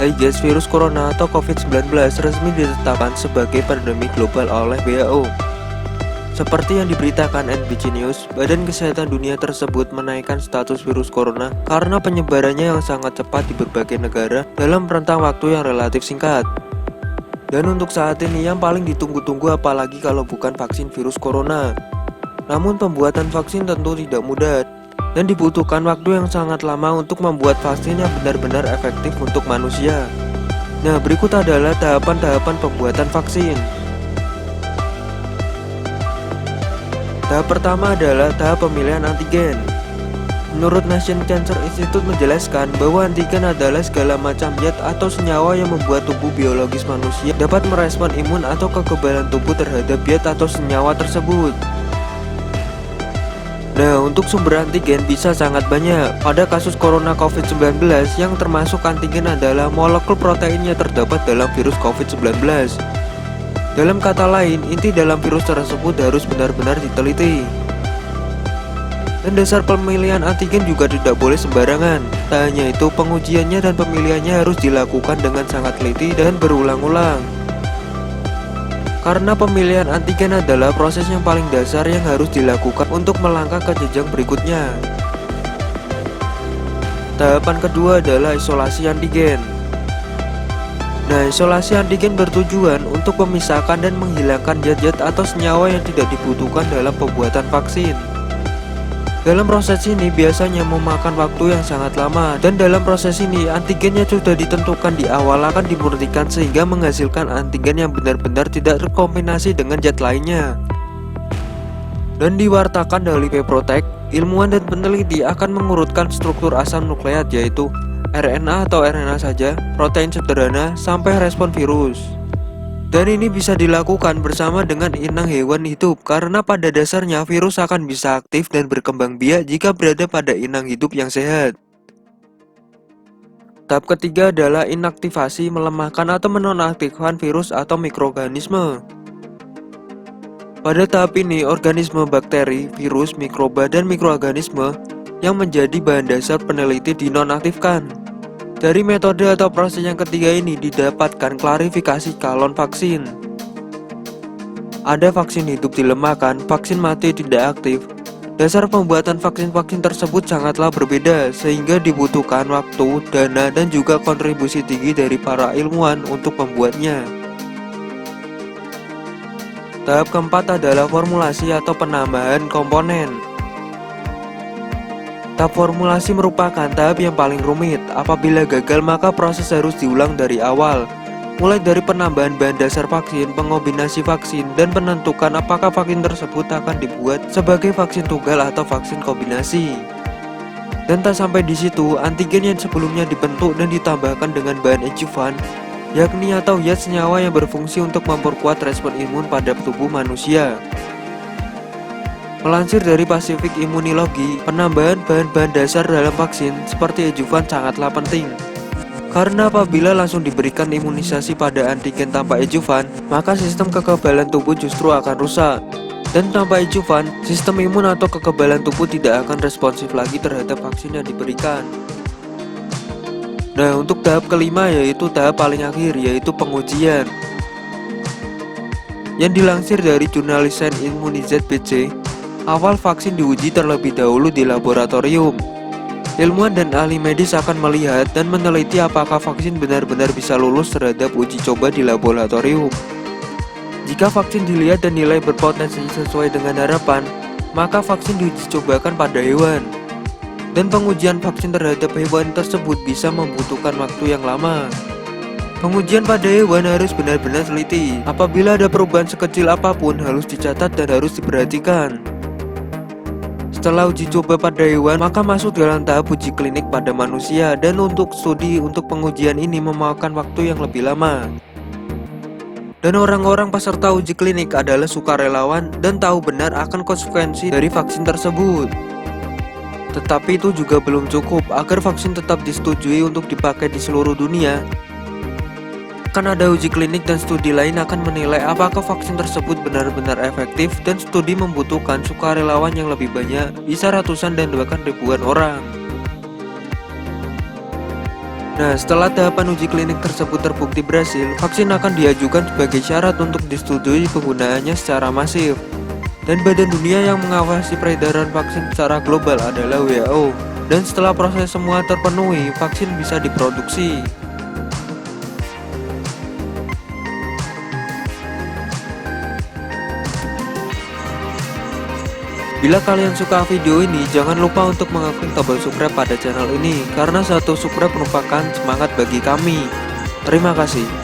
Hai guys, virus corona atau COVID-19 resmi ditetapkan sebagai pandemi global oleh WHO. Seperti yang diberitakan NBC News, Badan Kesehatan Dunia tersebut menaikkan status virus corona karena penyebarannya yang sangat cepat di berbagai negara dalam rentang waktu yang relatif singkat. Dan untuk saat ini yang paling ditunggu-tunggu apalagi kalau bukan vaksin virus corona. Namun pembuatan vaksin tentu tidak mudah dan dibutuhkan waktu yang sangat lama untuk membuat vaksin yang benar-benar efektif untuk manusia. Nah, berikut adalah tahapan-tahapan pembuatan vaksin. Tahap pertama adalah tahap pemilihan antigen. Menurut National Cancer Institute menjelaskan bahwa antigen adalah segala macam zat atau senyawa yang membuat tubuh biologis manusia dapat merespon imun atau kekebalan tubuh terhadap zat atau senyawa tersebut. Nah, untuk sumber antigen bisa sangat banyak. Pada kasus corona COVID-19 yang termasuk antigen adalah molekul protein yang terdapat dalam virus COVID-19. Dalam kata lain, inti dalam virus tersebut harus benar-benar diteliti. Dan dasar pemilihan antigen juga tidak boleh sembarangan. Tak hanya itu, pengujiannya dan pemilihannya harus dilakukan dengan sangat teliti dan berulang-ulang. Karena pemilihan antigen adalah proses yang paling dasar yang harus dilakukan untuk melangkah ke jenjang berikutnya. Tahapan kedua adalah isolasi antigen. Nah, isolasi antigen bertujuan untuk memisahkan dan menghilangkan zat-zat atau senyawa yang tidak dibutuhkan dalam pembuatan vaksin. Dalam proses ini biasanya memakan waktu yang sangat lama, dan dalam proses ini antigen yang sudah ditentukan di awal akan dimurnikan sehingga menghasilkan antigen yang benar-benar tidak terkombinasi dengan zat lainnya. Dan diwartakan dari Pepprotech, ilmuwan dan peneliti akan mengurutkan struktur asam nukleat yaitu RNA atau RNA saja, protein sederhana, sampai respon virus. Dan ini bisa dilakukan bersama dengan inang hewan hidup karena pada dasarnya virus akan bisa aktif dan berkembang biak jika berada pada inang hidup yang sehat. Tahap ketiga adalah inaktivasi, melemahkan atau menonaktifkan virus atau mikroorganisme. Pada tahap ini, organisme bakteri, virus, mikroba, dan mikroorganisme yang menjadi bahan dasar peneliti dinonaktifkan. Dari metode atau proses yang ketiga ini didapatkan klarifikasi kalon vaksin. Ada vaksin hidup dilemahkan, vaksin mati tidak aktif. Dasar pembuatan vaksin-vaksin tersebut sangatlah berbeda sehingga dibutuhkan waktu, dana, dan juga kontribusi tinggi dari para ilmuwan untuk membuatnya. Tahap keempat adalah formulasi atau penambahan komponen. Tahap formulasi merupakan tahap yang paling rumit. Apabila gagal maka proses harus diulang dari awal, mulai dari penambahan bahan dasar vaksin, pengombinasi vaksin, dan penentukan apakah vaksin tersebut akan dibuat sebagai vaksin tunggal atau vaksin kombinasi. Dan tak sampai di situ, antigen yang sebelumnya dibentuk dan ditambahkan dengan bahan adjuvan, yakni atau zat senyawa yang berfungsi untuk memperkuat respon imun pada tubuh manusia. Melansir dari Pacific Immunology, penambahan bahan-bahan dasar dalam vaksin seperti adjuvan sangatlah penting. Karena apabila langsung diberikan imunisasi pada antigen tanpa adjuvan, maka sistem kekebalan tubuh justru akan rusak. Dan tanpa adjuvan, sistem imun atau kekebalan tubuh tidak akan responsif lagi terhadap vaksin yang diberikan. Nah, untuk tahap kelima yaitu tahap paling akhir, yaitu pengujian. Yang dilansir dari jurnal Science Immunization, awal vaksin diuji terlebih dahulu di laboratorium. Ilmuwan dan ahli medis akan melihat dan meneliti apakah vaksin benar-benar bisa lulus terhadap uji coba di laboratorium. Jika vaksin dilihat dan nilai berpotensi sesuai dengan harapan, maka vaksin diuji cobakan pada hewan. Dan pengujian vaksin terhadap hewan tersebut bisa membutuhkan waktu yang lama. Pengujian pada hewan harus benar-benar teliti. Apabila ada perubahan sekecil apapun harus dicatat dan harus diperhatikan. Setelah uji coba pada hewan, maka masuk dalam tahap uji klinik pada manusia, dan untuk studi untuk pengujian ini memakan waktu yang lebih lama. Dan orang-orang peserta uji klinik adalah sukarelawan dan tahu benar akan konsekuensi dari vaksin tersebut. Tetapi itu juga belum cukup. Agar vaksin tetap disetujui untuk dipakai di seluruh dunia, akan ada uji klinik dan studi lain akan menilai apakah vaksin tersebut benar-benar efektif, dan studi membutuhkan sukarelawan yang lebih banyak, bisa ratusan dan bahkan ribuan orang. Nah, setelah tahapan uji klinik tersebut terbukti berhasil, vaksin akan diajukan sebagai syarat untuk disetujui penggunaannya secara masif. Dan Badan Dunia yang mengawasi peredaran vaksin secara global adalah WHO. Dan setelah proses semua terpenuhi, vaksin bisa diproduksi. Bila kalian suka video ini, jangan lupa untuk mengklik tombol subscribe pada channel ini, karena satu subscribe merupakan semangat bagi kami. Terima kasih.